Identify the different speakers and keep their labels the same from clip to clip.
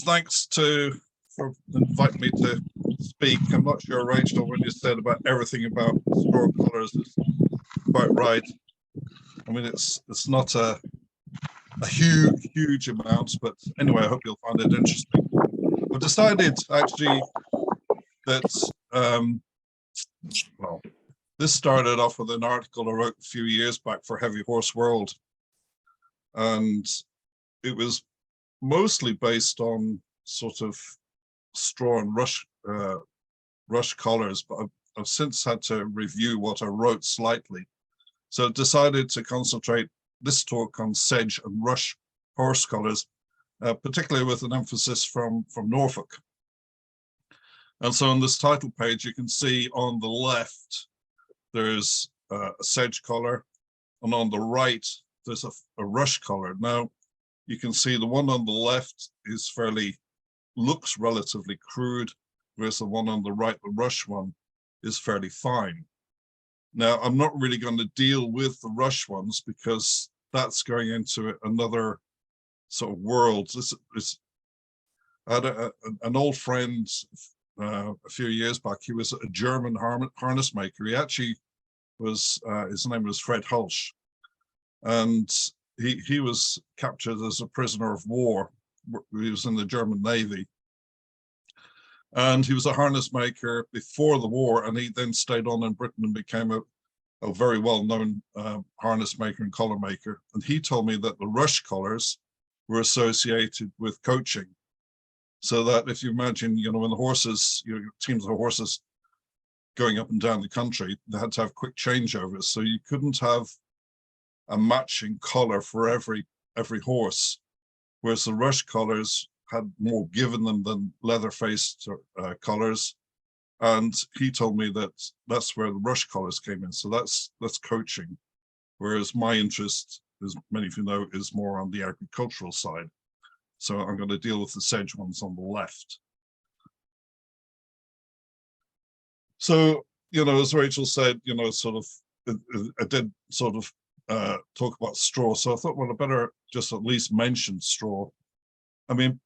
Speaker 1: thanks for inviting me to speak. I'm not sure, Rachel, when you said about everything about straw colours is quite right. I mean, it's not a huge amount, but anyway, I hope you'll find it interesting. I've decided actually that well, this started off with an article I wrote a few years back for Heavy Horse World, and it was mostly based on sort of straw and rush collars, but I've since had to review what I wrote slightly. So I decided to concentrate this talk on sedge and rush horse collars, particularly with an emphasis from Norfolk. And so on this title page, you can see on the left, there's a sedge collar, and on the right, there's a rush collar. Now, you can see the one on the left is looks relatively crude, whereas the one on the right, the rush one, is fairly fine. Now, I'm not really going to deal with the rush ones because that's going into another sort of world. I had an old friend a few years back. He was a German harness maker. He actually was, his name was Fred Hulsch, and he was captured as a prisoner of war. He was in the German Navy, and he was a harness maker before the war, and he then stayed on in Britain and became a very well-known harness maker and collar maker. And he told me that the rush collars were associated with coaching. So that if you imagine, you know, when the horses, your teams of horses going up and down the country, they had to have quick changeovers. So you couldn't have a matching collar for every horse, whereas the rush collars had more given them than leather-faced collars. And he told me that that's where the rush collars came in. So that's coaching, whereas my interest, as many of you know, is more on the agricultural side. So I'm going to deal with the sedge ones on the left. So, you know, as Rachel said, you know, sort of, I did sort of talk about straw. So I thought, well, I better just at least mention straw. I mean,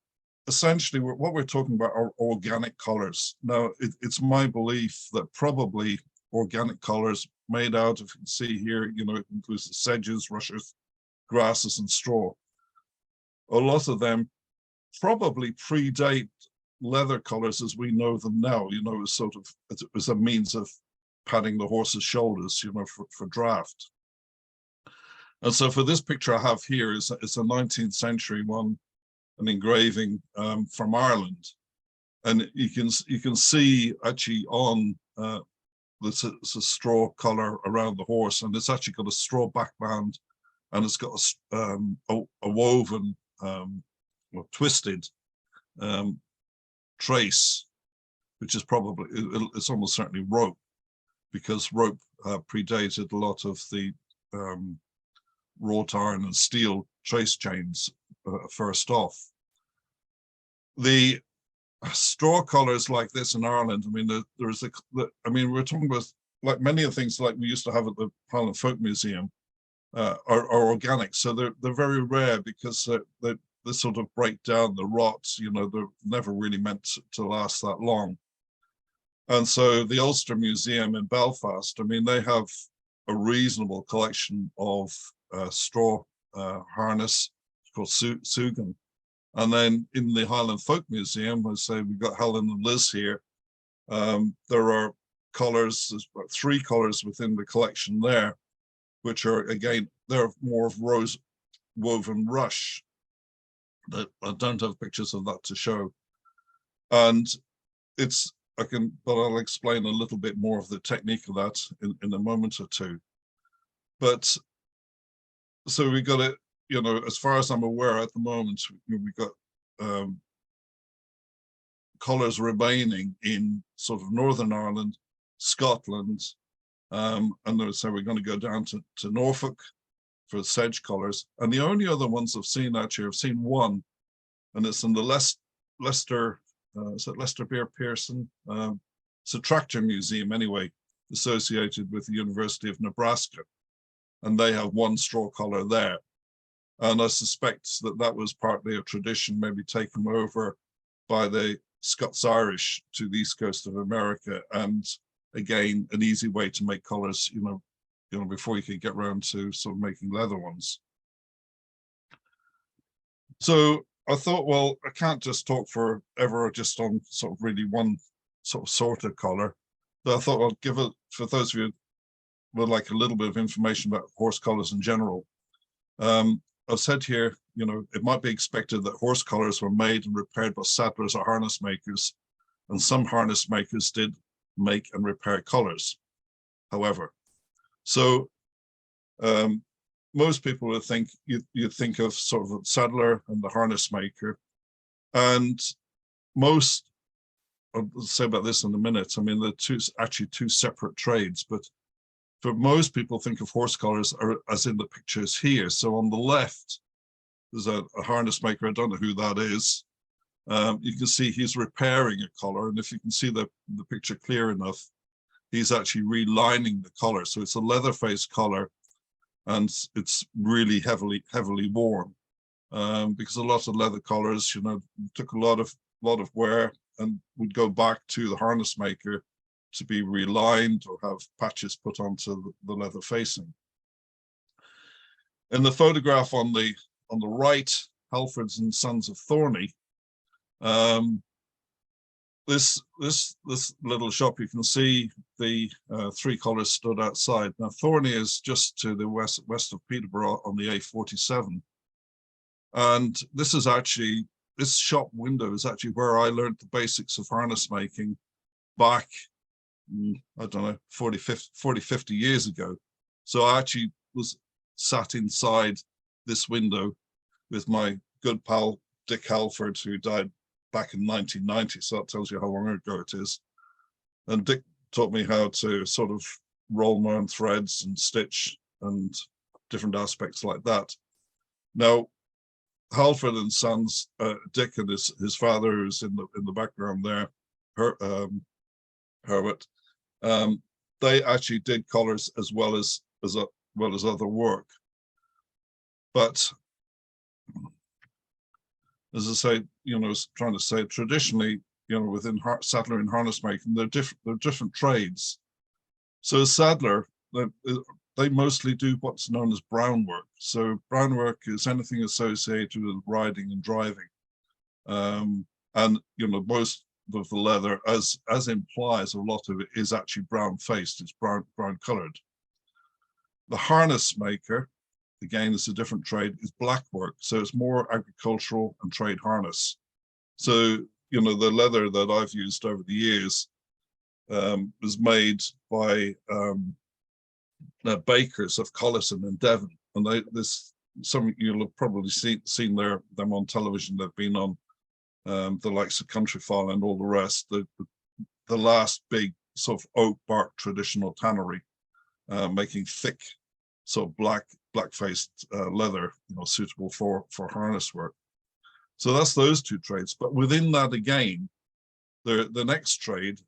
Speaker 1: essentially, what we're talking about are organic collars. Now, it's my belief that probably organic collars made out, if you can see here, you know, it includes the sedges, rushes, grasses, and straw. A lot of them probably predate leather collars as we know them now, you know, as sort of as a means of padding the horse's shoulders, you know, for draft. And so for this picture I have here is a 19th century one, an engraving from Ireland, and you can see actually on it's a straw collar around the horse, and it's actually got a straw backband, and it's got a woven or twisted trace, which is probably, it's almost certainly rope, because rope predated a lot of the wrought iron and steel trace chains first off. The straw collars like this in Ireland, I mean, I mean, we're talking about, like many of the things like we used to have at the Highland Folk Museum are organic. So they're very rare because they sort of break down the rots, you know, they're never really meant to last that long. And so the Ulster Museum in Belfast, I mean, they have a reasonable collection of straw harness called sugan. And then in the Highland Folk Museum, I say we've got Helen and Liz here. There are collars, there's about 3 collars within the collection there, which are, again, they're more of rose woven rush. That I don't have pictures of that to show. And it's, but I'll explain a little bit more of the technique of that in a moment or two. But so we got it, you know, as far as I'm aware at the moment, we've got collars remaining in sort of Northern Ireland, Scotland, and so we're going to go down to Norfolk for sedge collars. And the only other ones I've seen actually, I've seen one, and it's in the Leicester, is it Leicester Beer Pearson? It's a tractor museum anyway, associated with the University of Nebraska. And they have one straw collar there. And I suspect that that was partly a tradition maybe taken over by the Scots-Irish to the east coast of America. And again, an easy way to make colors, before you could get around to sort of making leather ones. So I thought, well, I can't just talk forever just on sort of really one sort of color. But I thought I'll give it, for those of you who would like a little bit of information about horse collars in general. I've said here, it might be expected that horse collars were made and repaired by saddlers or harness makers, and some harness makers did make and repair collars. However, so most people would think you'd think of sort of the saddler and the harness maker, and most, I'll say about this in a minute. I mean, they're actually two separate trades, but for most people think of horse collars as in the pictures here. So on the left, there's a harness maker. I don't know who that is. You can see he's repairing a collar, and if you can see the picture clear enough, he's actually relining the collar. So it's a leather face collar, and it's really heavily worn, because a lot of leather collars, took a lot of wear and would go back to the harness maker to be relined or have patches put onto the leather facing. In the photograph on the right, Halfords and Sons of Thorney, this little shop, you can see the three collars stood outside. Now Thorney is just to the west of Peterborough on the A47, and this shop window is actually where I learned the basics of harness making back, I don't know, 40, 50 years ago. So I actually was sat inside this window with my good pal, Dick Halford, who died back in 1990. So that tells you how long ago it is. And Dick taught me how to sort of roll my own threads and stitch and different aspects like that. Now, Halford and Sons, Dick and his father, who's in the background there, Herbert, they actually did collars as well as other work. But as I say, I was trying to say, traditionally, within saddler and harness making, they're different trades. So a saddler, they mostly do what's known as brown work. So brown work is anything associated with riding and driving, and most of the leather, as implies, a lot of it is actually brown faced. It's brown colored. The harness maker, again, is a different trade, is black work. So it's more agricultural and trade harness. So, the leather that I've used over the years was made by bakers of Collison and Devon. And some you'll have probably seen them on television. They've been on the likes of Countryfile and all the rest. The last big sort of oak bark traditional tannery, making thick, sort of black-faced leather, suitable for harness work. So that's those two trades. But within that, again, the next trade,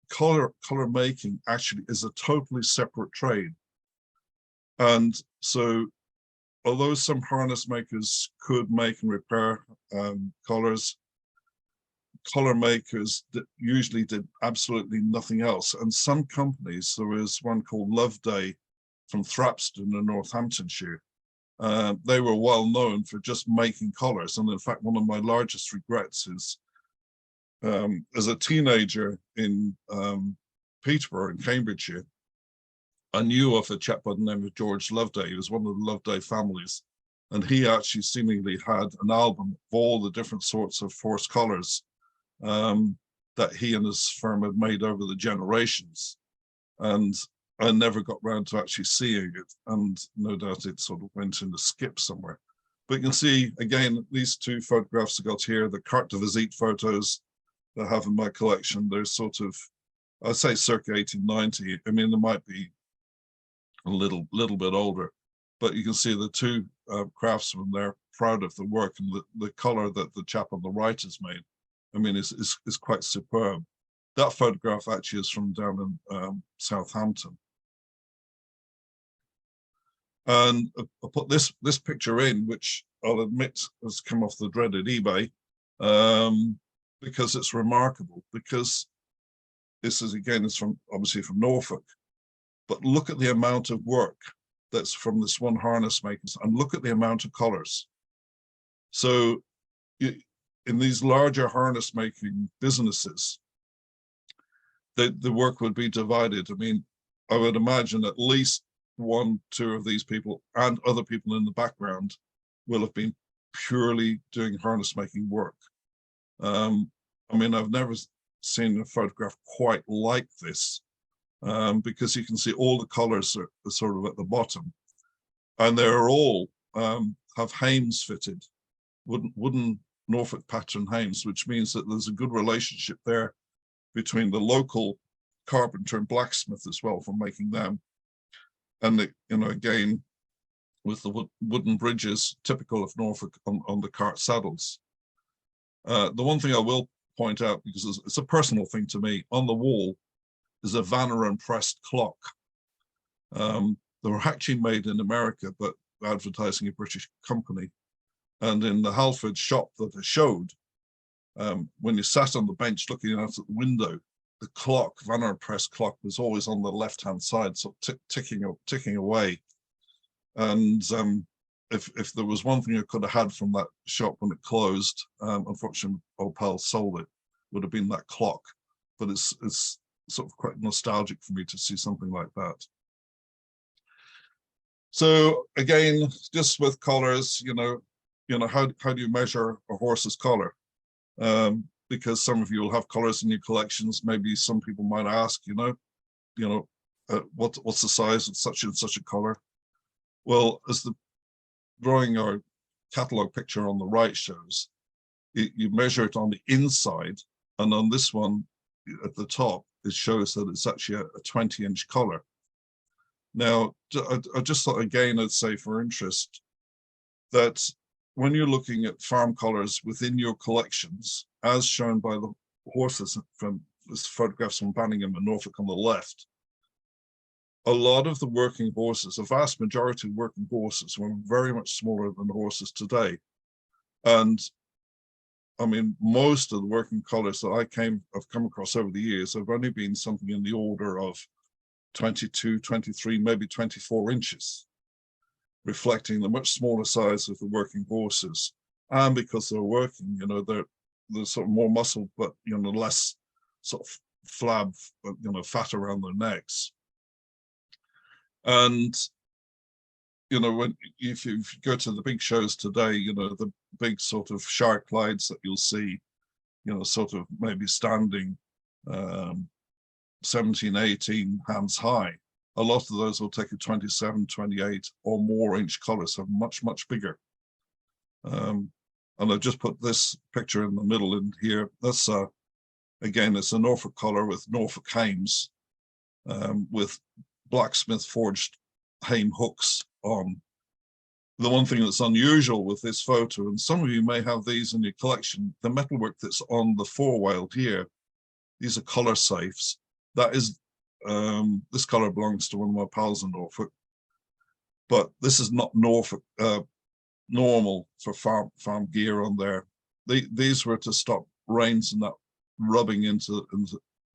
Speaker 1: color making, actually is a totally separate trade. And so, although some harness makers could make and repair collars, collar makers usually did absolutely nothing else. And some companies, there was one called Loveday from Thrapston in Northamptonshire. They were well known for just making collars. And in fact, one of my largest regrets is, as a teenager in Peterborough in Cambridgeshire, I knew of a chap by the name of George Loveday. He was one of the Loveday families. And he actually seemingly had an album of all the different sorts of horse collars that he and his firm had made over the generations. And I never got round to actually seeing it, and no doubt it sort of went in the skip somewhere. But you can see, again, these two photographs I got here, the carte de visite photos that I have in my collection. They're sort of, I'd say circa 1890. I mean, they might be a little bit older, but you can see the two craftsmen, they're proud of the work, and the color that the chap on the right has made, I mean, is quite superb. That photograph actually is from down in Southampton. And I put this picture in, which I'll admit has come off the dreaded eBay, because it's remarkable. Because this is, again, it's from obviously from Norfolk, but look at the amount of work that's from this one harness maker, and look at the amount of colors. So in these larger harness making businesses, the work would be divided. I mean, I would imagine at least 1, 2 of these people and other people in the background will have been purely doing harness making work. I mean, I've never seen a photograph quite like this, because you can see all the colors are sort of at the bottom, and they're all have hames fitted, wooden Norfolk pattern hames, which means that there's a good relationship there between the local carpenter and blacksmith as well for making them. And the, you know, again, with the wooden bridges typical of Norfolk on the cart saddles. The one thing I will point out, because it's a personal thing to me, on the wall is a Vanneran pressed clock. They were actually made in America, but advertising a British company. And in the Halford shop that I showed, when you sat on the bench looking out at the window, the clock, Vanneran pressed clock, was always on the left-hand side, so ticking away. And if there was one thing I could have had from that shop when it closed, unfortunately, Bob Powell sold it, would have been that clock. But it's sort of quite nostalgic for me to see something like that. So again, just with colors, you know, how do you measure a horse's color? Because some of you will have colors in your collections. Maybe some people might ask, what's the size of such and such a color? Well, as the drawing or catalog picture on the right shows, you measure it on the inside, and on this one at the top, it shows that it's actually a 20-inch collar. Now, I just thought, again, I'd say for interest, that when you're looking at farm collars within your collections, as shown by the horses from this photographs from Banningham and Norfolk on the left, a lot of the working horses, a vast majority of working horses, were very much smaller than the horses today. And I mean, most of the working collars that I've come across over the years have only been something in the order of 22, 23, maybe 24 inches, reflecting the much smaller size of the working horses. And because they're working, they're sort of more muscle, but less sort of flab, fat around their necks. And if you go to the big shows today, the big sort of shark glides that you'll see, sort of maybe standing 17, 18 hands high. A lot of those will take a 27, 28 or more inch collar, so much, much bigger. And I've just put this picture in the middle in here. That's again, it's a Norfolk collar with Norfolk hames, with blacksmith forged hame hooks on. The one thing that's unusual with this photo, and some of you may have these in your collection, the metalwork that's on the forewheel here, these are collar safes. That is, this collar belongs to one of my pals in Norfolk, but this is not Norfolk normal for farm gear on there. These were to stop reins and that rubbing into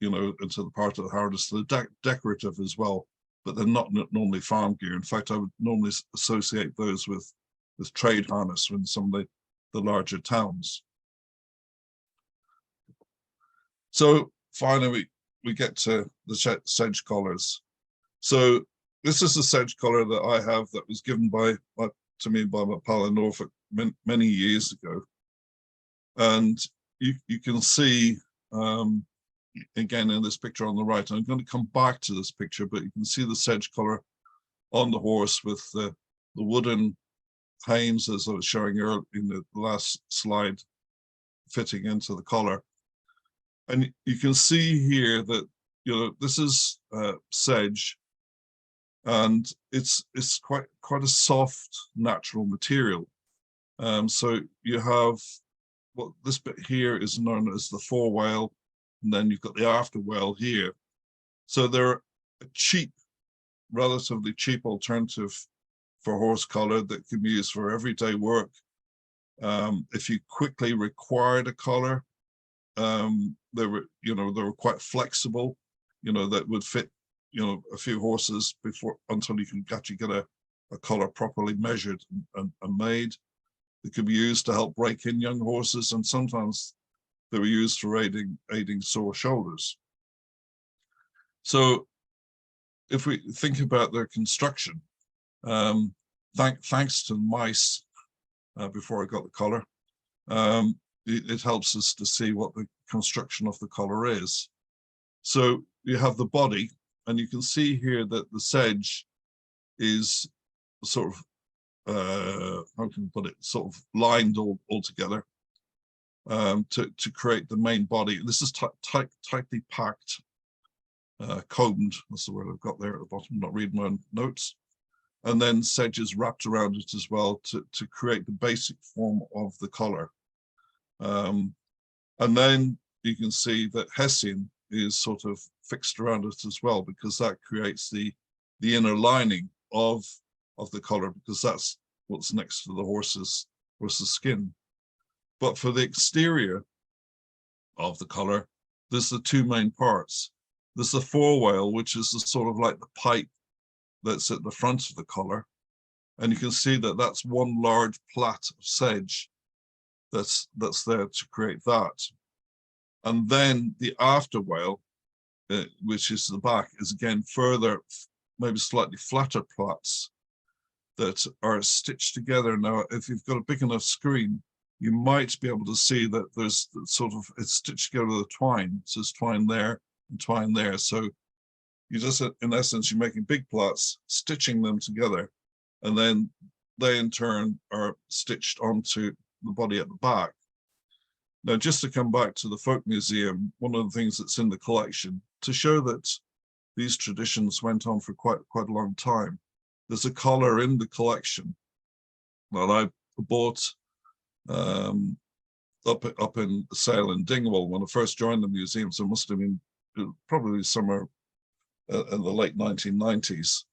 Speaker 1: the part of the harness. They're decorative as well, but they're not normally farm gear. In fact, I would normally associate those with trade harness in some of the larger towns. So finally, we get to the Sedge collars. So this is the Sedge collar that I have that was given to me by my pal in Norfolk many years ago. And you can see, again, in this picture on the right, I'm going to come back to this picture, but you can see the Sedge collar on the horse with the wooden hames, as I was showing earlier in the last slide, fitting into the collar. And you can see here that, this is sedge, and it's quite a soft, natural material. So you have this bit here is known as the forewheel, and then you've got the afterwheel here. So they're a cheap, relatively cheap alternative for horse collar that can be used for everyday work, If you quickly required a color, they were quite flexible, that would fit, a few horses until you can actually get a collar properly measured and made. It could be used to help break in young horses, and sometimes they were used for aiding sore shoulders. So if we think about their construction, thanks to mice, before I got the collar, it helps us to see what the construction of the collar is. So you have the body, and you can see here that the sedge is sort of, how can I put it, sort of lined all together to create the main body. This is tightly packed, combed, that's the word I've got there at the bottom, I'm not reading my own notes. And then sedge is wrapped around it as well to create the basic form of the collar. And then you can see that hessian is sort of fixed around it as well, because that creates the inner lining of the collar, because that's what's next to the horse's skin. But for the exterior of the collar, there's the two main parts. There's the forewhale, which is the sort of like the pipe that's at the front of the collar, and you can see that that's one large plait of sedge that's there to create that. And then the afterwhale, which is the back, is again further, maybe slightly flatter plaits that are stitched together. Now, if you've got a big enough screen, you might be able to see that there's sort of, it's stitched together with a twine. So there's twine there and twine there. So you just, in essence, you're making big plaits, stitching them together, and then they in turn are stitched onto the body at the back. Now, just to come back to the Folk Museum, one of the things that's in the collection, to show that these traditions went on for quite a long time, there's a collar in the collection that I bought up in Sale in Dingwall when I first joined the museum. So it must have been probably somewhere in the late 1990s.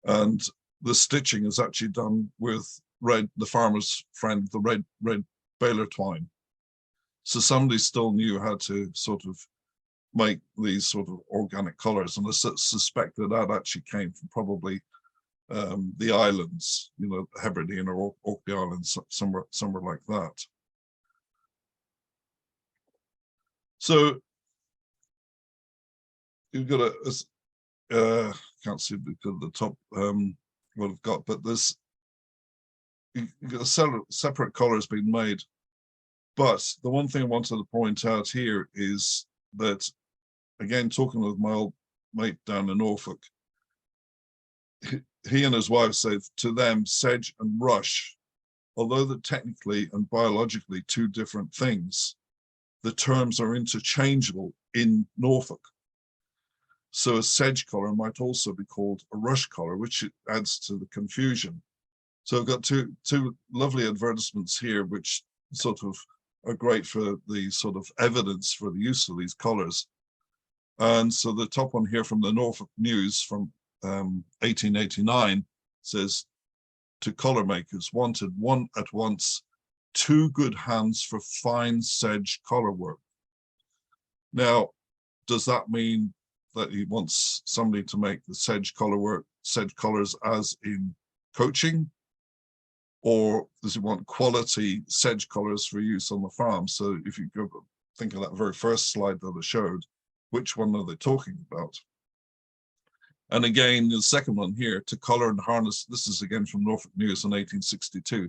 Speaker 1: And the stitching is actually done with the farmer's friend, the red baler twine. So somebody still knew how to sort of make these sort of organic colors. And I suspect that actually came from probably the islands, Hebridean or Orkney Islands, somewhere like that. So you've got can't see because of the top what I've got, but there's you've got a separate collars being made. But the one thing I wanted to point out here is that, again, talking with my old mate down in Norfolk, he and his wife said to them, sedge and rush, although they're technically and biologically two different things, the terms are interchangeable in Norfolk. So a sedge collar might also be called a rush collar, which adds to the confusion. So I've got two lovely advertisements here, which sort of are great for the sort of evidence for the use of these collars. And so the top one here from the Norfolk News from 1889 says, to collar makers, wanted one at once, 2 good hands for fine sedge collar work. Now, does that mean that he wants somebody to make the sedge collars as in coaching? Or does he want quality sedge collars for use on the farm? So if you go think of that very first slide that I showed, which one are they talking about? And again, the second one here, to collar and harness, this is again from Norfolk News in 1862,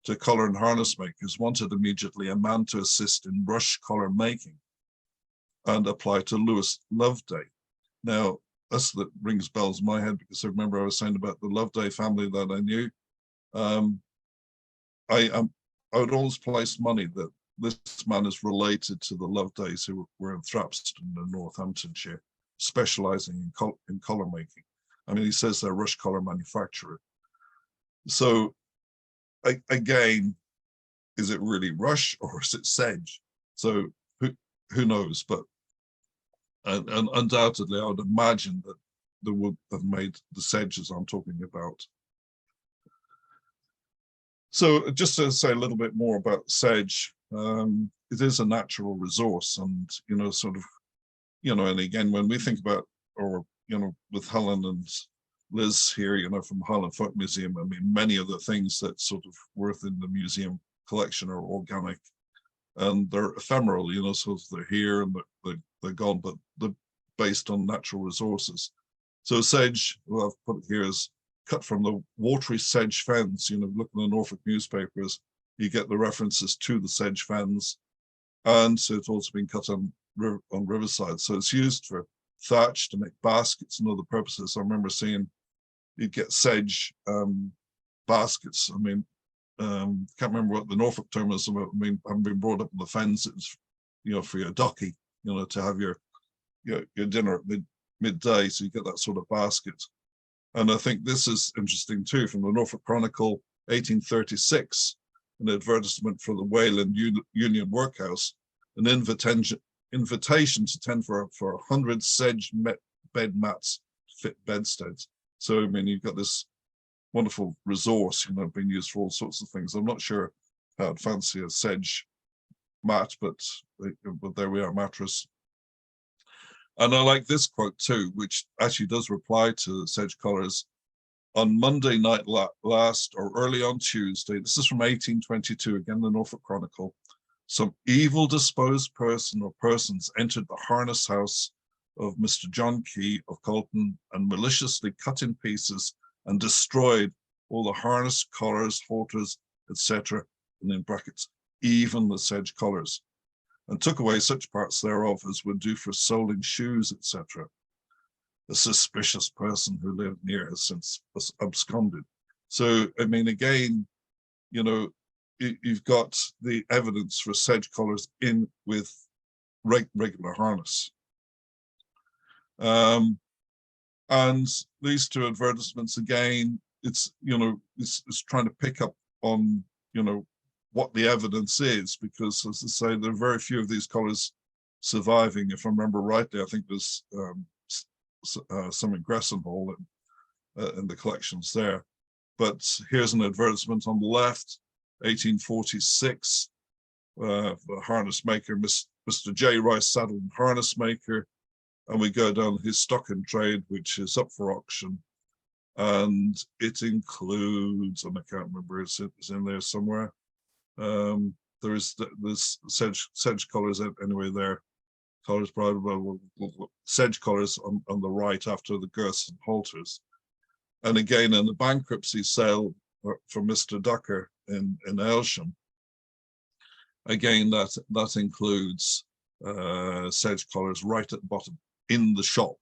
Speaker 1: to collar and harness makers wanted immediately a man to assist in rush collar making and apply to Lewis Loveday. Now, that rings bells in my head, because I remember I was saying about the Loveday family that I knew. I would always place money that this man is related to the Lovedays who were in Thrapston in Northamptonshire, specializing in collar making. I mean, he says they're rush collar manufacturer. So again, is it really rush or is it sedge? So who knows? But and undoubtedly, I would imagine that they would have made the sedges I'm talking about. So just to say a little bit more about sedge, it is a natural resource, and sort of, and again, when we think about, or with Helen and Liz here, from Highland Folk Museum, I mean, many of the things that sort of worth in the museum collection are organic, and they're ephemeral, so they're here and they're gone, but they're based on natural resources. So sedge, well, I've put it here, is cut from the watery sedge fens. Look in the Norfolk newspapers, you get the references to the sedge fens, and so it's also been cut on riverside. So it's used for thatch, to make baskets and other purposes. I remember seeing you'd get sedge baskets. I mean, can't remember what the Norfolk term is. I mean, I haven't been brought up in the fens. It's for your ducky, to have your dinner at midday. So you get that sort of basket. And I think this is interesting too, from the Norfolk Chronicle, 1836, an advertisement for the Wayland Union Workhouse, an invitation to tend for 100 sedge bed mats to fit bedsteads. So I mean, you've got this wonderful resource, being used for all sorts of things. I'm not sure how I'd fancy a sedge mat, but there we are, mattress. And I like this quote too, which actually does reply to the sedge collars. On Monday night last, or early on Tuesday, this is from 1822, again, the Norfolk Chronicle, some evil disposed person or persons entered the harness house of Mr. John Key of Colton and maliciously cut in pieces and destroyed all the harness, collars, halters, etc., and in brackets, even the sedge collars, and took away such parts thereof as would do for soling shoes, etc. A suspicious person who lived near has since absconded. So, I mean, again, you've got the evidence for sedge collars in with regular harness. And these two advertisements, again, it's trying to pick up on, what the evidence is, because, as I say, there are very few of these collars surviving. If I remember rightly, I think there's some in Gressenhall in the collections there. But here's an advertisement on the left, 1846, the harness maker, Mr. J. Rice Saddle and Harness Maker, and we go down his stock in trade, which is up for auction, and it includes, and I can't remember, it's in there somewhere. There's sedge collars anyway there. Collars, sedge collars on the right after the girths and halters. And again, in the bankruptcy sale for Mr. Ducker in Aylsham, again, that includes sedge collars right at the bottom in the shop.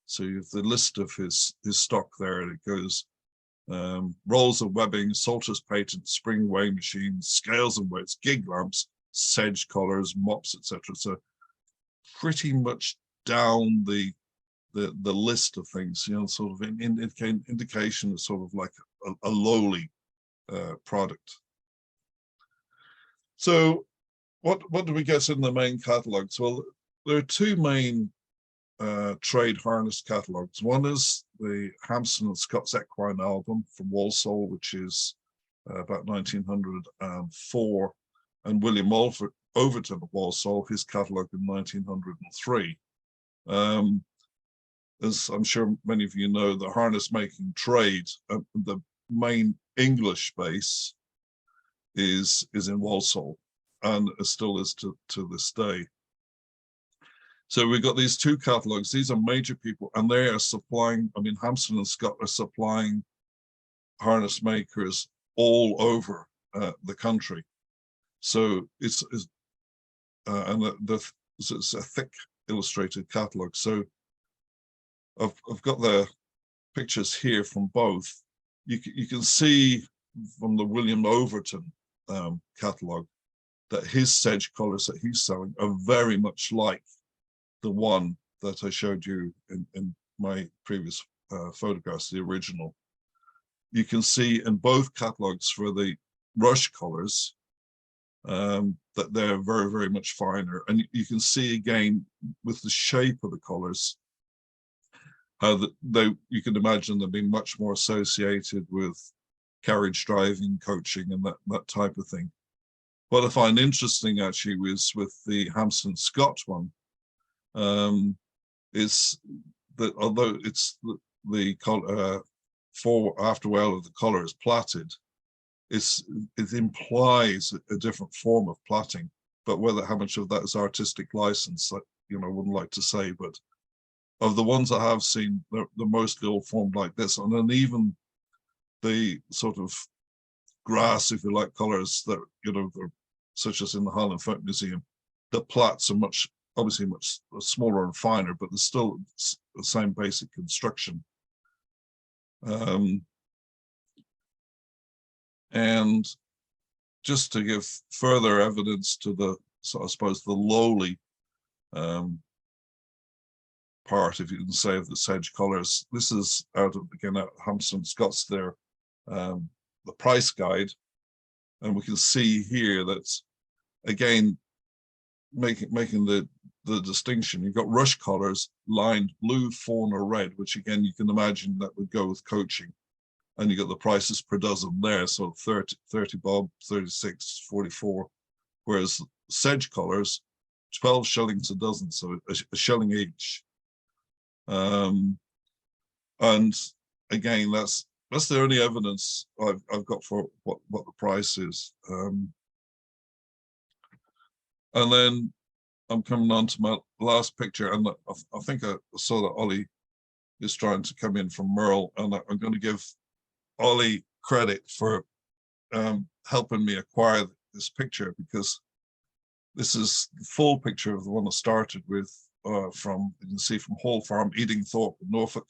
Speaker 1: So you have the list of his stock there, and it goes rolls of webbing, salter's patent, spring weighing machines, scales and weights, gig lamps, sedge collars, mops, etc. So pretty much down the list of things, sort of indication of sort of like a lowly product. So what do we get in the main catalogues? Well, there are two main trade harness catalogues. One is the Hampson and Scott's Equine album from Walsall, which is about 1904, and William Overton of Walsall, his catalogue in 1903. As I'm sure many of you know, the harness making trade, the main English base is in Walsall, and still is to this day. So we've got these two catalogues. These are major people, and they are supplying, I mean, Hampson and Scott are supplying harness makers all over the country. So it's a thick illustrated catalogue. So I've got the pictures here from both. You can see from the William Overton catalogue that his sedge collars that he's selling are very much like the one that I showed you in my previous photographs, the original. You can see in both catalogues for the rush collars that they're very, very much finer. And you can see again with the shape of the collars, how you can imagine them being much more associated with carriage driving, coaching, and that type of thing. What I find interesting actually was with the Hampstead Scott one, is that although it's the afterwell of the collar is plaited, it implies a different form of plaiting, but how much of that is artistic license, I wouldn't like to say. But of the ones I have seen, they're mostly all formed like this, and then even the sort of grass, if you like, colors that they're, such as in the Highland Folk Museum, the plaits are obviously much smaller and finer, but there's still the same basic construction. And just to give further evidence to the, so I suppose, the lowly part, if you can say, of the Sedge colours. This is out of, again, out Hampstead Scott's there, the price guide, and we can see here that, again, making the distinction. You've got rush colours lined blue, fawn, or red, which again you can imagine that would go with coaching. And you got the prices per dozen there, so 30 bob, 36, 44. Whereas Sedge colours, 12 shillings a dozen, so a shilling each. And again, that's the only evidence I've got for what the price is. And then I'm coming on to my last picture, and I think I saw that Ollie is trying to come in from Merle, and I'm going to give Ollie credit for helping me acquire this picture, because this is the full picture of the one I started with, from, you can see, from Hall Farm, Edingthorpe, Norfolk,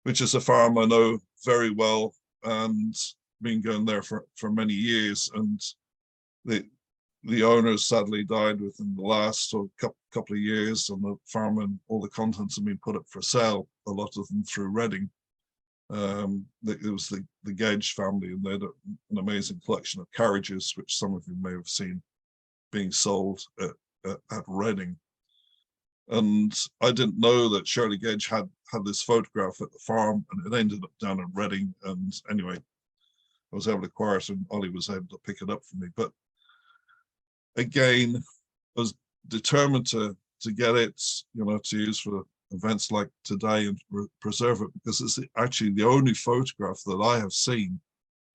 Speaker 1: which is a farm I know very well and been going there for many years. And the owners sadly died within the last couple of years, and the farm and all the contents have been put up for sale, a lot of them through Reading. It was the Gedge family, and they had an amazing collection of carriages, which some of you may have seen being sold at Reading. And I didn't know that Shirley Gedge had this photograph at the farm, and it ended up down in Reading. And anyway, I was able to acquire it, and Ollie was able to pick it up for me. But again, I was determined to get it, to use for events like today and preserve it, because it's actually the only photograph that I have seen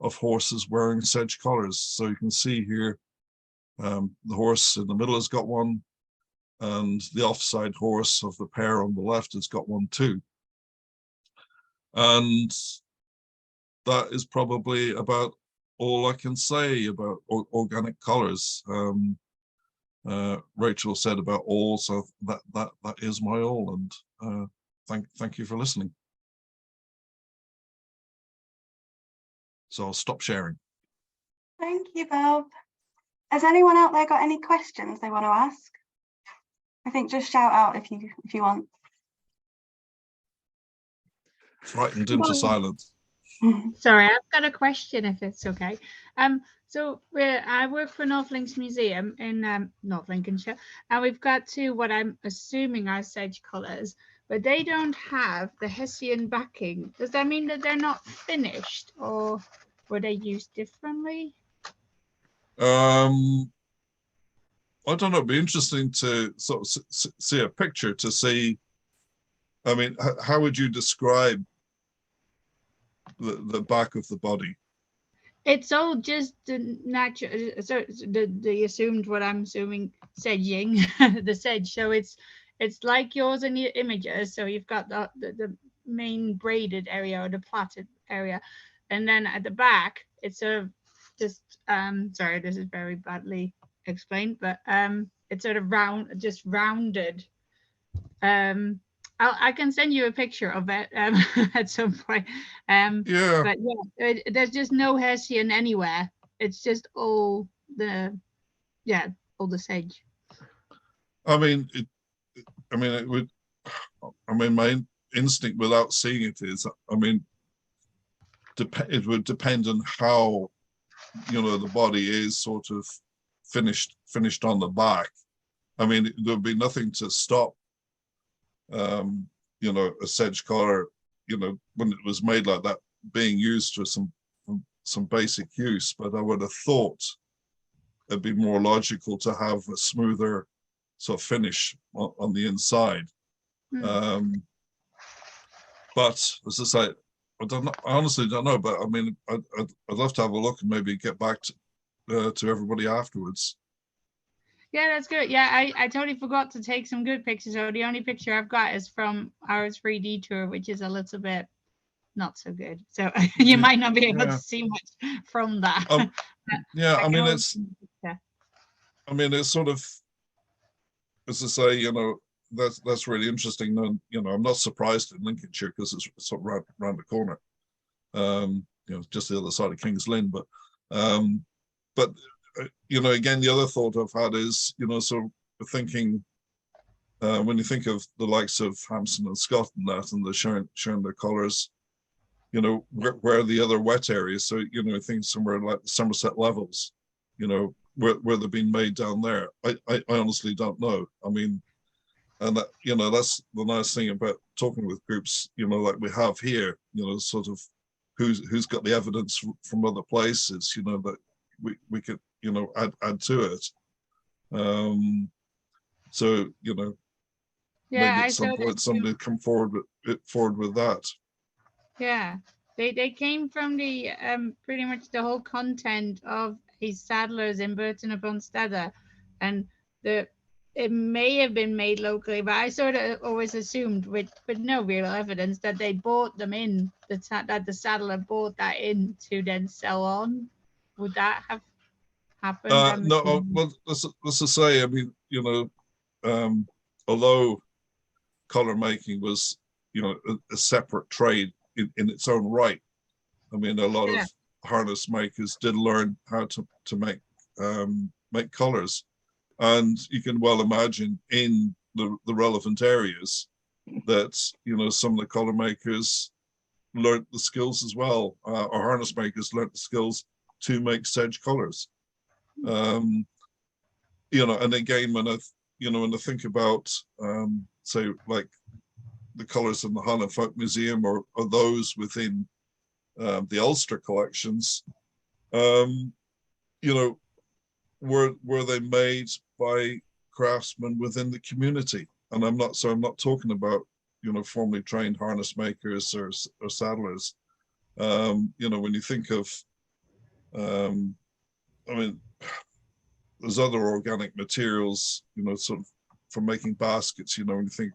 Speaker 1: of horses wearing Sedge collars. So you can see here, the horse in the middle has got one, and the offside horse of the pair on the left has got one too. And that is probably about all I can say about organic collars. Rachel said about all, so that is my all, and thank you for listening. So I'll stop sharing.
Speaker 2: Thank you, Bob. Has anyone out there got any questions they want to ask? I think just shout out if you want.
Speaker 1: Frightened into silence.
Speaker 3: Sorry, I've got a question, if it's okay. So I work for North Links Museum in North Lincolnshire, and we've got two what I'm assuming are Sedge colours, but they don't have the Hessian backing. Does that mean that they're not finished, or were they used differently?
Speaker 1: I don't know. It'd be interesting to sort of see a picture to see. I mean, how would you describe the back of the body?
Speaker 3: It's all just the natural, so the assumed, what I'm assuming, sedging, the sedge. So it's like yours in your images. So you've got the main braided area or the plaited area, and then at the back it's sort of just sorry, this is very badly explained, but it's sort of rounded. I can send you a picture of it at some point.
Speaker 1: Yeah.
Speaker 3: But yeah, there's just no Hessian anywhere. It's just all the sedge.
Speaker 1: I mean, it would. I mean, my instinct without seeing it is, I mean, it would depend on how, the body is sort of finished on the back. I mean, there'd be nothing to stop, a sedge collar, when it was made like that, being used for some some basic use, but I would have thought it'd be more logical to have a smoother sort of finish on the inside. But as I say, I honestly don't know, but I mean, I'd love to have a look and maybe get back to everybody afterwards.
Speaker 3: Yeah, that's good. Yeah, I totally forgot to take some good pictures. So the only picture I've got is from our 3D tour, which is a little bit not so good. So you might not be able to see much from that.
Speaker 1: Yeah, I mean, it's sort of, as I say, you know, that's really interesting. And, you know, I'm not surprised in Lincolnshire because it's sort of around the corner. You know, just the other side of King's Lynn. But you know, again, the other thought I've had is, you know, sort of thinking when you think of the likes of Hampson and Scott and that, and they're showing their colours, you know, where are the other wet areas? So, you know, I think somewhere like the Somerset Levels, you know, where they're being made down there. I honestly don't know. I mean, and that, you know, that's the nice thing about talking with groups, you know, like we have here, you know, sort of who's got the evidence from other places, you know, that we could, you know, add to it. So, you know, maybe at some point somebody come forward with that.
Speaker 3: Yeah, they came from the pretty much the whole content of his Saddlers in Burton-upon-Stedder, and it may have been made locally, but I sort of always assumed with no real evidence that they bought them in, that the saddler bought that in to then sell on. Would that have happened?
Speaker 1: No, well, let's just say, I mean, you know, although color making was, you know, a separate trade in its own right. I mean, a lot of harness makers did learn how to make colors. And you can well imagine in the relevant areas that, you know, some of the color makers learned the skills as well, or harness makers learned the skills to make sedge colors. You know, and again, when I think about, say, like the colors in the Highland Folk Museum or those within the Ulster collections, you know, were they made by craftsmen within the community? And I'm not talking about, you know, formally trained harness makers or saddlers. You know, when you think of, I mean, there's other organic materials, you know, sort of for making baskets. You know, when you think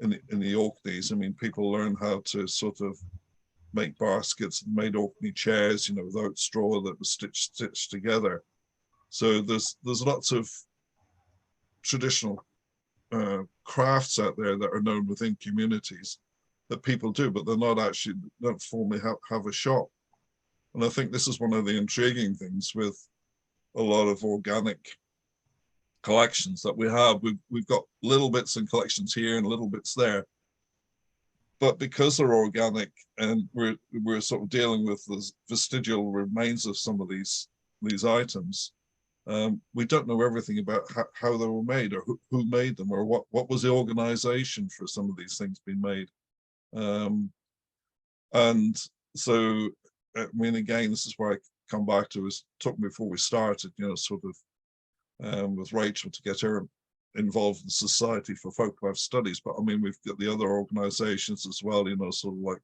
Speaker 1: in the Orkneys, I mean, people learn how to sort of make baskets and made Orkney chairs, you know, without straw that was stitched together. So there's lots of traditional crafts out there that are known within communities that people do, but they're don't formally have a shop. And I think this is one of the intriguing things with a lot of organic collections that we have. We've got little bits in collections here and little bits there, but because they're organic and we're sort of dealing with the vestigial remains of some of these items, we don't know everything about how they were made or who made them or what was the organization for some of these things being made. And so, I mean, again, this is where I come back to was talking before we started, you know, sort of with Rachel to get her involved in the Society for Folklife Studies. But I mean, we've got the other organizations as well, you know, sort of like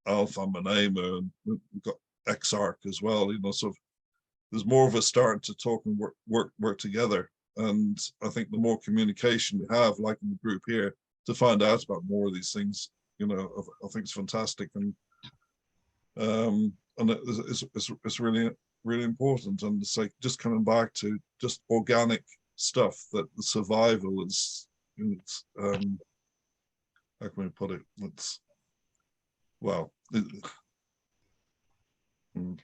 Speaker 1: Alpha Manema, and we've got Exarch as well, you know, sort of there's more of us starting to talk and work together. And I think the more communication we have, like in the group here, to find out about more of these things, you know, I think it's fantastic. And it's really, really important. And it's like just coming back to just organic stuff, that the survival is, it's, how can we put it? It's, well,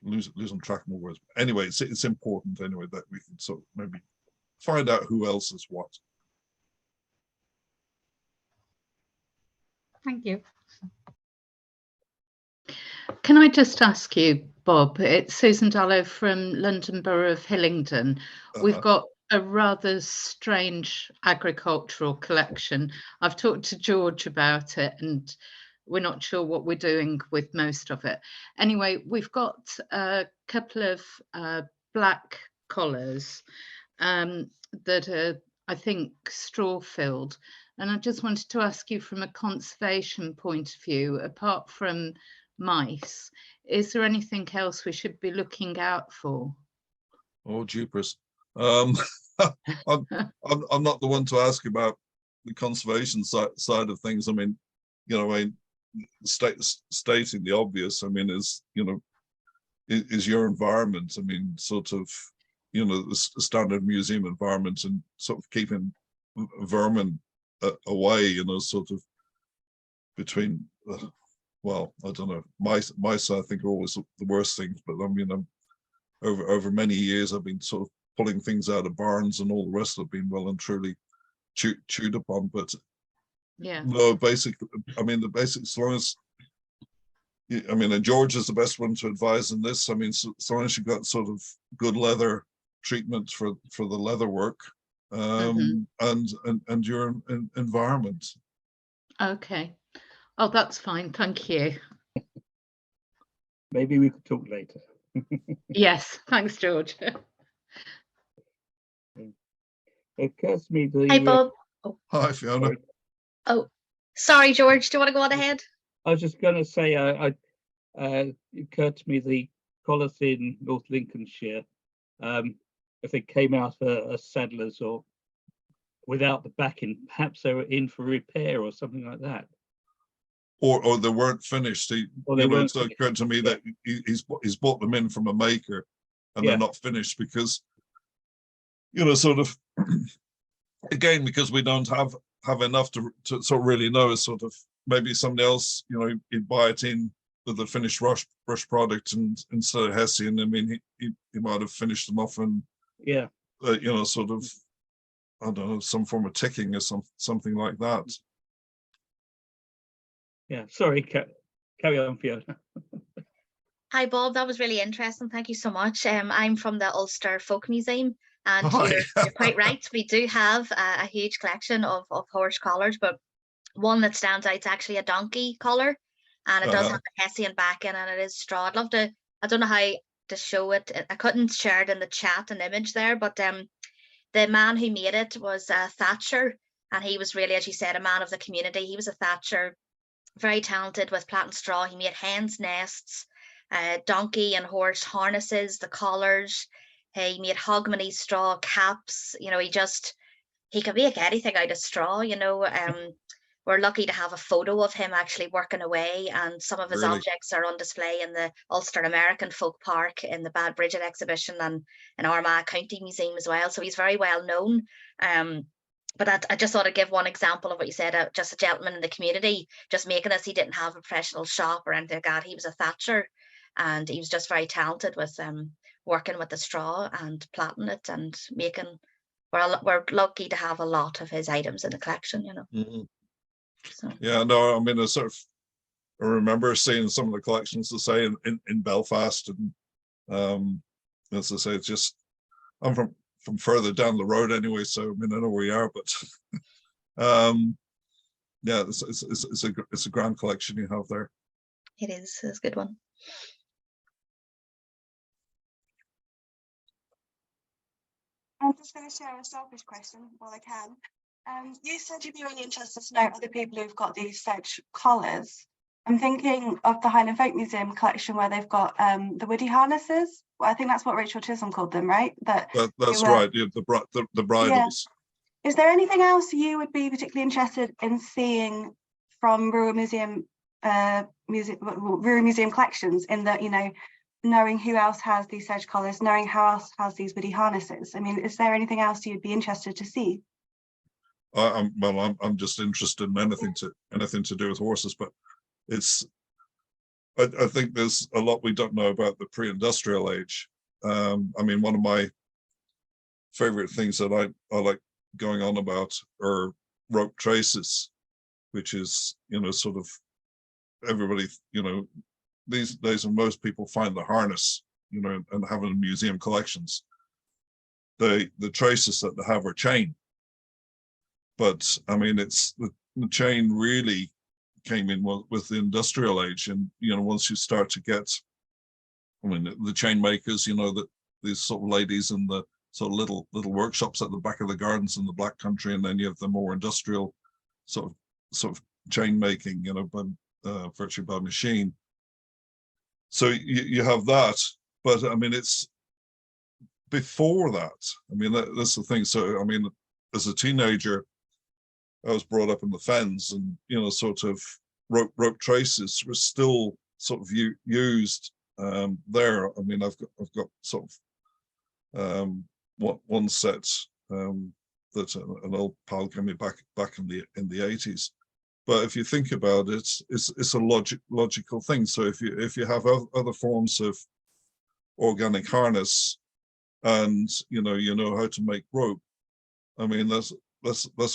Speaker 1: losing track of my words. Anyway, it's important anyway that we can sort of maybe find out who else is what.
Speaker 3: Thank you.
Speaker 4: Can I just ask you, Bob, it's Susan Dallow from London Borough of Hillingdon. We've got a rather strange agricultural collection. I've talked to George about it, and we're not sure what we're doing with most of it. Anyway, we've got a couple of black collars that are, I think, straw filled. And I just wanted to ask you, from a conservation point of view, apart from mice, is there anything else we should be looking out for?
Speaker 1: Oh, jeepers. I'm not the one to ask about the conservation side of things. I mean, you know, stating the obvious, I mean, is your environment. I mean, sort of, you know, the standard museum environment, and sort of keeping vermin away, you know, sort of between, well, I don't know, mice I think are always the worst things, but I mean, over many years I've been sort of pulling things out of barns, and all the rest have been well and truly chewed upon. But
Speaker 4: yeah,
Speaker 1: no, basically, I mean, the basics, as long as, I mean, and George is the best one to advise in this. I mean, so long as you've got sort of good leather treatment for the leather work, and your environment.
Speaker 4: okay. Oh, that's fine, thank you.
Speaker 5: Maybe we could talk later.
Speaker 4: Yes, thanks, George.
Speaker 5: It occurs to me the
Speaker 6: Hi, Bob.
Speaker 1: Hi, Fiona.
Speaker 5: Sorry.
Speaker 6: Oh, sorry, George. Do you want to go on ahead?
Speaker 5: I was just going to say, it occurred to me the collars in North Lincolnshire, if they came out as saddlers or without the backing, perhaps they were in for repair or something like that.
Speaker 1: Or they weren't finished.
Speaker 5: Or they weren't
Speaker 1: It's occurred to me that he's bought them in from a maker, and
Speaker 5: Yeah.
Speaker 1: they're not finished because, you know, sort of, again, because we don't have enough to sort of really know, is sort of, maybe somebody else, you know, he'd buy it in with the finished brush product, and instead of Hessian, I mean, he might have finished them off in,
Speaker 5: Yeah.
Speaker 1: you know, sort of, I don't know, some form of ticking or something like that.
Speaker 5: Yeah. Sorry, carry on, Fiona.
Speaker 6: Hi, Bob. That was really interesting. Thank you so much. I'm from the Ulster Folk Museum, and
Speaker 1: Hi.
Speaker 6: you're quite right. We do have a huge collection of horse collars, but one that stands out is actually a donkey collar, and it does have a Hessian backing, and it is straw. I'd love to. I don't know how to show it. I couldn't share it in the chat, an image there, but the man who made it was Thatcher, and he was really, as you said, a man of the community. He was a Thatcher, very talented with plaiting straw. He made hens' nests, donkey and horse harnesses, the collars. He made hogmanay straw caps. You know, he could make anything out of straw. You know, we're lucky to have a photo of him actually working away, and some of his
Speaker 1: Really?
Speaker 6: objects are on display in the Ulster American Folk Park, in the Bad Bridget exhibition, and in Armagh County Museum as well. So he's very well known. But I just thought I'd give one example of what you said, just a gentleman in the community just making this. He didn't have a professional shop or anything like that. He was a thatcher, and he was just very talented with working with the straw and plaiting it and making. We're lucky to have a lot of his items in the collection, you know.
Speaker 1: Mhm.
Speaker 6: So.
Speaker 1: Yeah, no, I mean, I remember seeing some of the collections, to say, in Belfast, and as I say, it's just, I'm from further down the road anyway, so I mean, I know where you are, but yeah, it's a grand collection you have there.
Speaker 6: It is. It's a good one.
Speaker 2: I'm just going to share a selfish question while I can. You said you'd be really interested to know other people who've got these Sedge collars. I'm thinking of the Highland Folk Museum collection where they've got the woody harnesses. Well, I think that's what Rachel Chisholm called them, right?
Speaker 1: That's
Speaker 2: were,
Speaker 1: right. Yeah, the bridles.
Speaker 2: Yeah. Is there anything else you would be particularly interested in seeing from rural museum collections, in that, you know, knowing who else has these Sedge collars, knowing how else has these woody harnesses? I mean, is there anything else you'd be interested to see?
Speaker 1: I'm just interested in anything to do with horses, but I think there's a lot we don't know about the pre-industrial age. I mean, one of my favorite things that I like going on about are rope traces, which is, you know, sort of everybody, you know, these days when most people find the harness, you know, and have in museum collections, the traces that they have are chain. But I mean, it's the chain really came in with the industrial age, and once you start to get, I mean, the chain makers, that these sort of ladies in the sort of little workshops at the back of the gardens in the Black Country, and then you have the more industrial sort of chain making, by virtually by machine. So you have that, but I mean, it's before that. I mean, that's the thing. So I mean, as a teenager, I was brought up in the fens, and sort of rope traces were still sort of used there. I mean, I've got sort of one set that an old pal gave me back in the 80s. But if you think about it, it's a logical thing. So if you have other forms of organic harness, and you know how to make rope, I mean, that's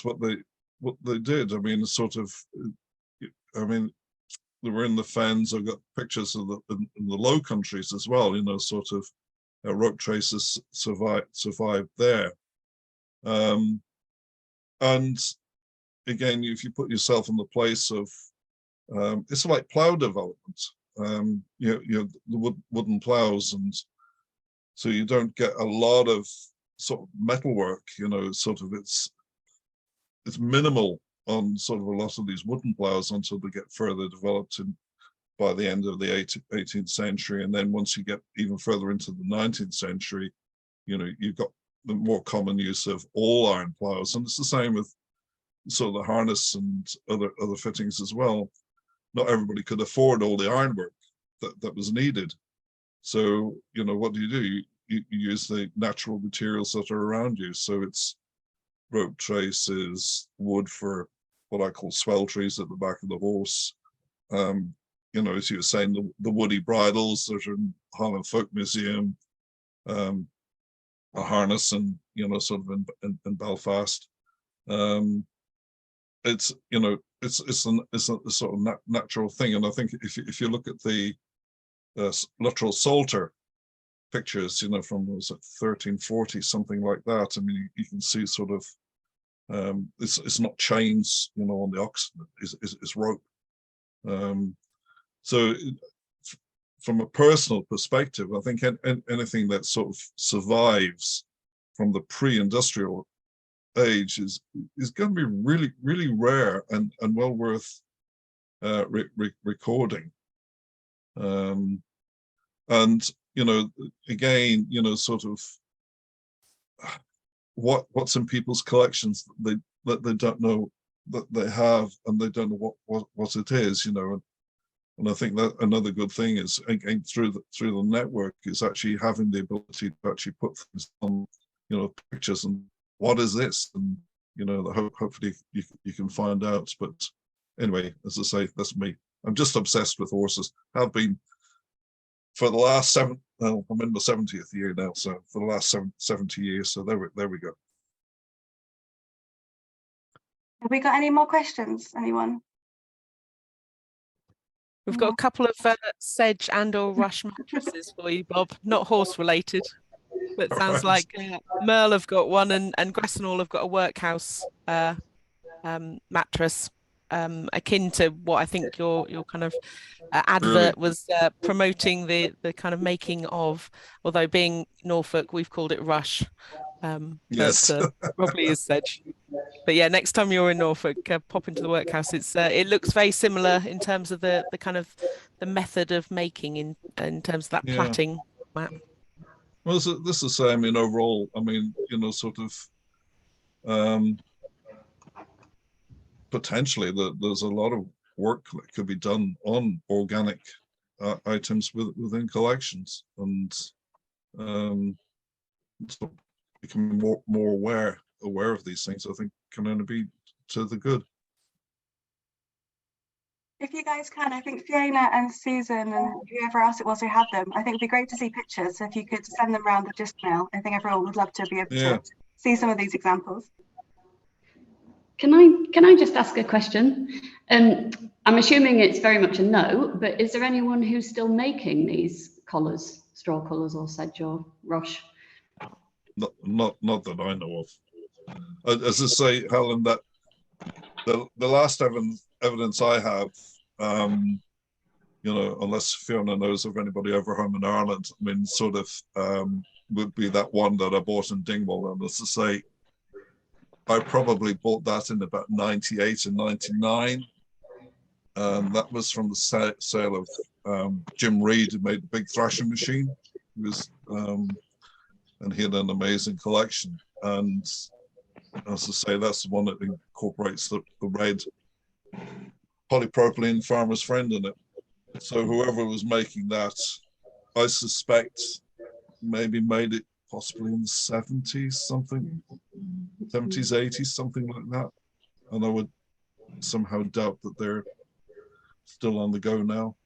Speaker 1: what they did. I mean, sort of, I mean, they were in the fens. I've got pictures of in the Low Countries as well. Sort of rope traces survived there. And again, if you put yourself in the place of, it's like plow development. The wooden plows, and so you don't get a lot of sort of metalwork. Sort of it's minimal on sort of a lot of these wooden plows until they get further developed by the end of the 18th century. And then once you get even further into the 19th century, you've got the more common use of all iron plows. And it's the same with sort of the harness and other fittings as well. Not everybody could afford all the ironwork that was needed. So, what do? You use the natural materials that are around you. So it's rope traces, wood for what I call swell trees at the back of the horse. As you were saying, the woody bridles that are in Highland Folk Museum, a harness, and sort of in Belfast. It's a sort of natural thing, and I think if you look at the Luttrell Salter pictures, from 1340, something like that. I mean, you can see sort of it's not chains, on the oxen. It's rope. So from a personal perspective, I think anything that sort of survives from the pre-industrial age is going to be really, really rare and well worth recording. And again, sort of what's in people's collections that they don't know that they have, and they don't know what it is, and I think that another good thing is, again, through the network, is actually having the ability to actually put things on, pictures, and what is this, and hopefully you can find out. But anyway, as I say, that's me. I'm just obsessed with horses. Have been for the last I'm in my 70th year now, so for the last 70 years. So there we go.
Speaker 2: Have we got any more questions? Anyone?
Speaker 7: We've got a couple of Sedge and/or Rush mattresses for you, Bob. Not horse related, but sounds like Merle have got one, and Gressonall have got a workhouse mattress, akin to what I think your kind of advert was promoting, the kind of making of. Although being Norfolk, we've called it Rush.
Speaker 1: Yes,
Speaker 7: probably is Sedge. But yeah, next time you're in Norfolk, pop into the workhouse. It looks very similar in terms of the kind of the method of making in terms of that plaiting map.
Speaker 1: Well, this is the same. Overall, I mean, sort of potentially there's a lot of work that could be done on organic items within collections, and so becoming more aware of these things, I think, can only be to the good.
Speaker 2: If you guys can, I think Fiona and Susan and whoever else it was who had them, I think it'd be great to see pictures. So if you could send them around the Just Mail, I think everyone would love to be able to see some of these examples.
Speaker 8: Can I just ask a question? I'm assuming it's very much a no, but is there anyone who's still making these collars, straw collars, or sedge or rush?
Speaker 1: Not that I know of. As I say, Helen, that the last evidence I have, you know, unless Fiona knows of anybody over home in Ireland, I mean, sort of would be that one that I bought in Dingwall. And as I say, I probably bought that in about 98 and 99. And that was from the sale of Jim Reed, who made the big thrashing machine. He was, and he had an amazing collection. And as I say, that's the one that incorporates the red polypropylene Farmer's Friend in it. So whoever was making that, I suspect maybe made it possibly in the 70s, something, 70s, 80s, something like that. And I would somehow doubt that they're still on the go now.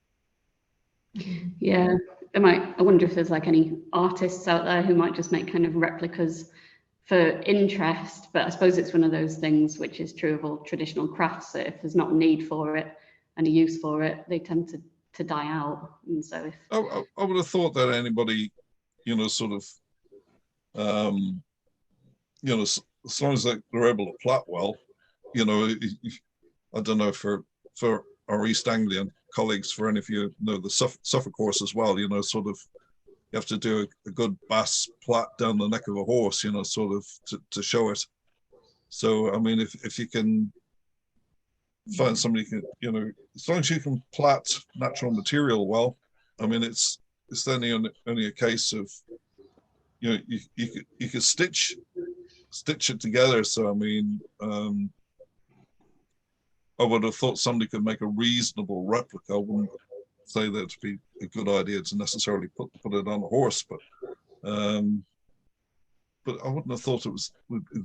Speaker 8: Yeah, I wonder if there's like any artists out there who might just make kind of replicas for interest, but I suppose it's one of those things which is true of all traditional crafts, that if there's not a need for it and a use for it, they tend to die out. And so if
Speaker 1: I would have thought that anybody, you know, sort of, you know, as long as they're able to plait well, you know, I don't know, for our East Anglian colleagues, for any of you know the Suffolk horse as well, you know, sort of, you have to do a good bass plait down the neck of a horse, you know, sort of to show it. So, I mean, if you can find somebody who can, you know, as long as you can plait natural material well, I mean, it's then only a case of, you know, you could stitch it together. So, I mean, I would have thought somebody could make a reasonable replica. I wouldn't say that it'd be a good idea to necessarily put it on a horse, but I wouldn't have thought it was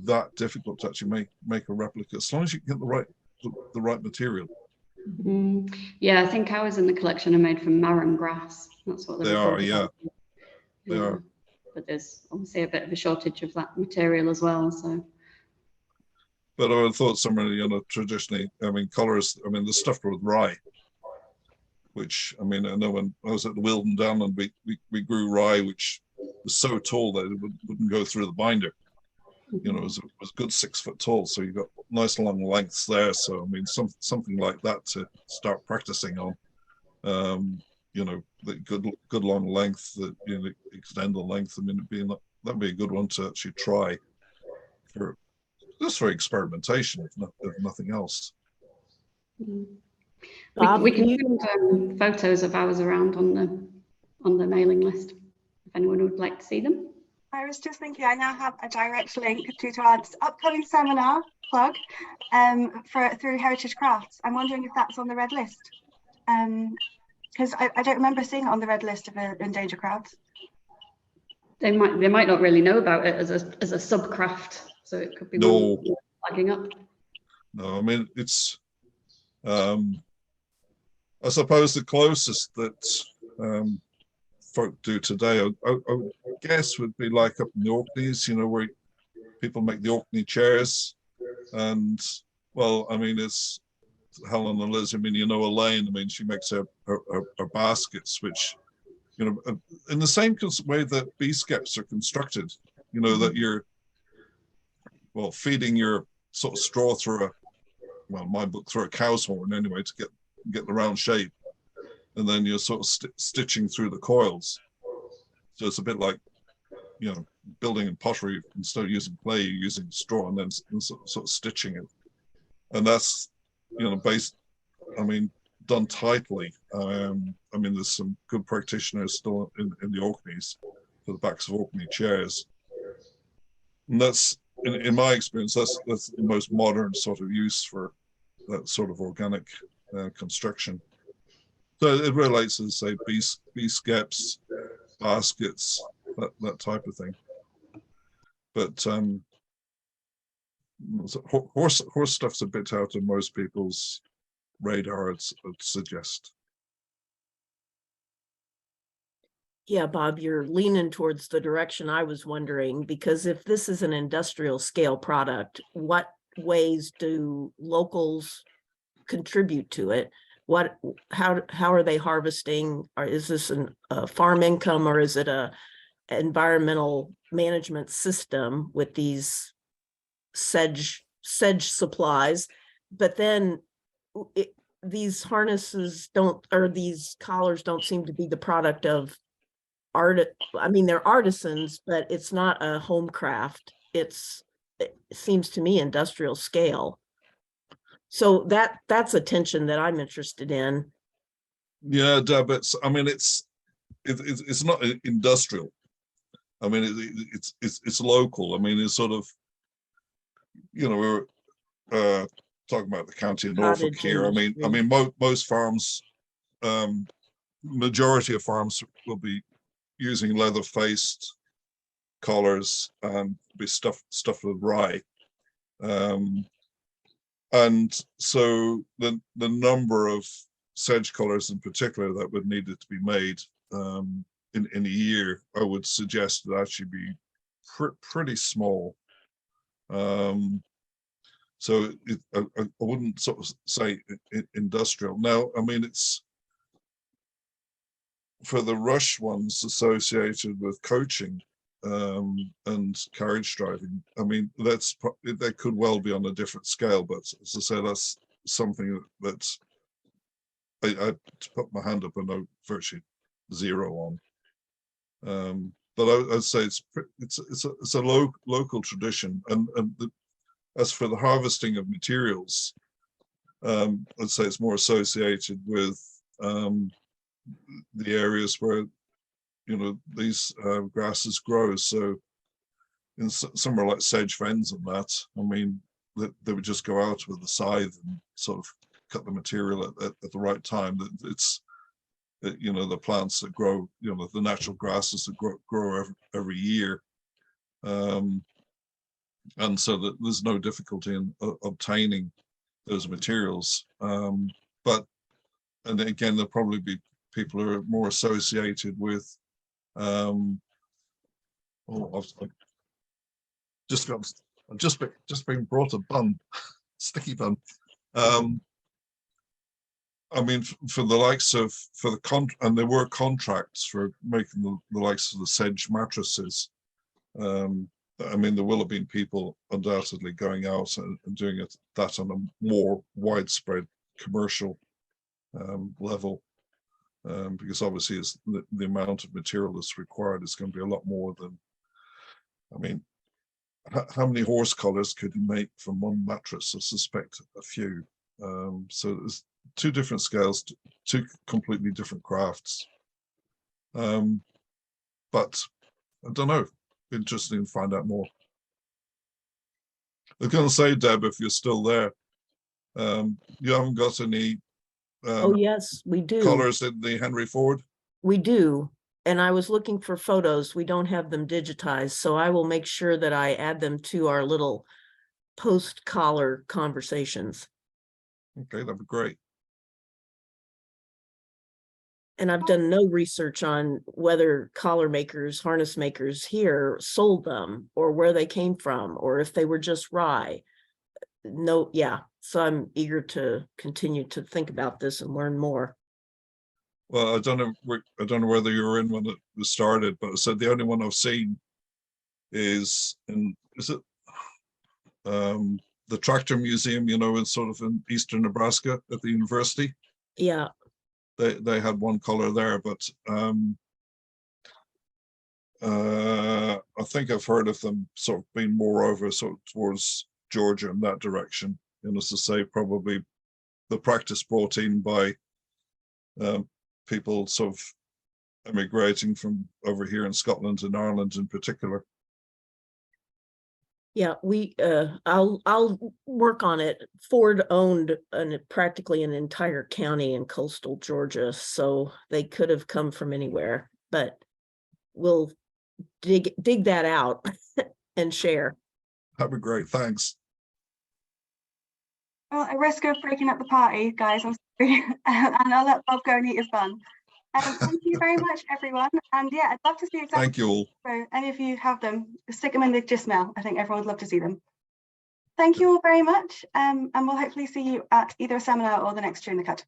Speaker 1: that difficult to actually make a replica, as long as you can get the right material.
Speaker 8: Yeah, I think ours in the collection are made from marram grass. That's what
Speaker 1: they are. Yeah, they are.
Speaker 8: But there's obviously a bit of a shortage of that material as well. So.
Speaker 1: But I would have thought somewhere, you know, traditionally, I mean, colours, I mean, the stuff with rye, which, I mean, I know when I was at the Wilden Down and we grew rye, which was so tall that it wouldn't go through the binder. You know, it was a good 6 foot tall. So you got nice long lengths there. So, I mean, something like that to start practicing on, you know, the good long length, that, you know, extend the length. I mean, that'd be a good one to actually try for, just for experimentation, if nothing else.
Speaker 8: Bob, we can send photos of ours around on the mailing list if anyone would like to see them.
Speaker 2: I was just thinking, I now have a direct link to Todd's upcoming seminar plug through Heritage Crafts. I'm wondering if that's on the red list, because I don't remember seeing it on the red list of endangered crafts.
Speaker 8: They might not really know about it as a subcraft, so it could be flagging up.
Speaker 1: No, I mean, it's I suppose the closest that folk do today, I guess, would be like up in the Orkneys, you know, where people make the Orkney chairs. And, well, I mean, it's Helen and Liz, I mean, you know, Elaine, I mean, she makes her baskets, which, you know, in the same way that bee skeps are constructed, you know, that you're, well, feeding your sort of straw through my book, through a cow's horn anyway, to get the round shape. And then you're sort of stitching through the coils. So it's a bit like, you know, building in pottery. Instead of using clay, you're using straw and then sort of stitching it. And that's, you know, done tightly. I mean, there's some good practitioners still in the Orkneys for the backs of Orkney chairs. And that's, in my experience, that's the most modern sort of use for that sort of organic construction. So it relates to, say, bee skeps, baskets, that type of thing. But horse stuff's a bit out of most people's radar, I'd suggest.
Speaker 9: Yeah, Bob, you're leaning towards the direction I was wondering, because if this is an industrial scale product, what ways do locals contribute to it? How are they harvesting? Or is this a farm income, or is it a environmental management system with these sedge supplies? But then these harnesses don't, or these collars don't seem to be the product of I mean, they're artisans, but it's not a home craft. It seems to me industrial scale. So that's a tension that I'm interested in.
Speaker 1: Yeah, Deb, I mean, it's not industrial. I mean, it's local. I mean, it's sort of, we were talking about the county of Norfolk
Speaker 9: Cottage
Speaker 1: here.
Speaker 9: industry.
Speaker 1: Most farms, majority of farms will be using leather-faced collars and be stuffed with rye. And so the number of sedge collars in particular that would need it to be made in a year, I would suggest would actually be pretty small. So I wouldn't sort of say industrial. Now, I mean, it's for the rush ones associated with coaching and carriage driving. I mean, that could well be on a different scale, but as I say, that's something that I put my hand up and know virtually zero on. But I'd say it's a local tradition, and as for the harvesting of materials, I'd say it's more associated with the areas where these grasses grow. So in somewhere like Sedge Fens and that, I mean, they would just go out with the scythe and sort of cut the material at the right time. It's the plants that grow, the natural grasses that grow every year. And so that there's no difficulty in obtaining those materials. But, and again, there'll probably be people who are more associated with, I've just been brought a bun, sticky bun. I mean, for the likes of, and there were contracts for making the likes of the Sedge mattresses. I mean, there will have been people undoubtedly going out and doing that on a more widespread commercial level, because obviously it's the amount of material that's required is going to be a lot more than, I mean, how many horse collars could you make from one mattress? I suspect a few. So there's two different scales, two completely different crafts. But I don't know. Interesting to find out more. I was going to say, Deb, if you're still there, you haven't got any
Speaker 9: Oh, yes, we do.
Speaker 1: collars in the Henry Ford?
Speaker 9: We do. And I was looking for photos. We don't have them digitized, so I will make sure that I add them to our little post-collar conversations.
Speaker 1: Okay, that'd be great.
Speaker 9: And I've done no research on whether collar makers, harness makers here sold them, or where they came from, or if they were just rye. No, yeah. So I'm eager to continue to think about this and learn more.
Speaker 1: Well, I don't know whether you were in when it was started, but I said the only one I've seen is it the Tractor Museum, in sort of in eastern Nebraska at the university.
Speaker 9: Yeah.
Speaker 1: They had one color there, but I think I've heard of them sort of being more over sort of towards Georgia in that direction. And as I say, probably the practice brought in by people sort of emigrating from over here in Scotland and Ireland in particular.
Speaker 9: Yeah, I'll work on it. Ford owned practically an entire county in coastal Georgia, so they could have come from anywhere, but we'll dig that out and share.
Speaker 1: That'd be great, thanks.
Speaker 2: Well, at risk of breaking up the party, guys, I'm sorry, and I'll let Bob go and eat his bun. Thank you very much, everyone. And yeah, I'd love to see exactly.
Speaker 1: Thank you all.
Speaker 2: So any of you have them, stick them in the gist mail. I think everyone would love to see them. Thank you all very much. And we'll hopefully see you at either a seminar or the next Chewing the Cud.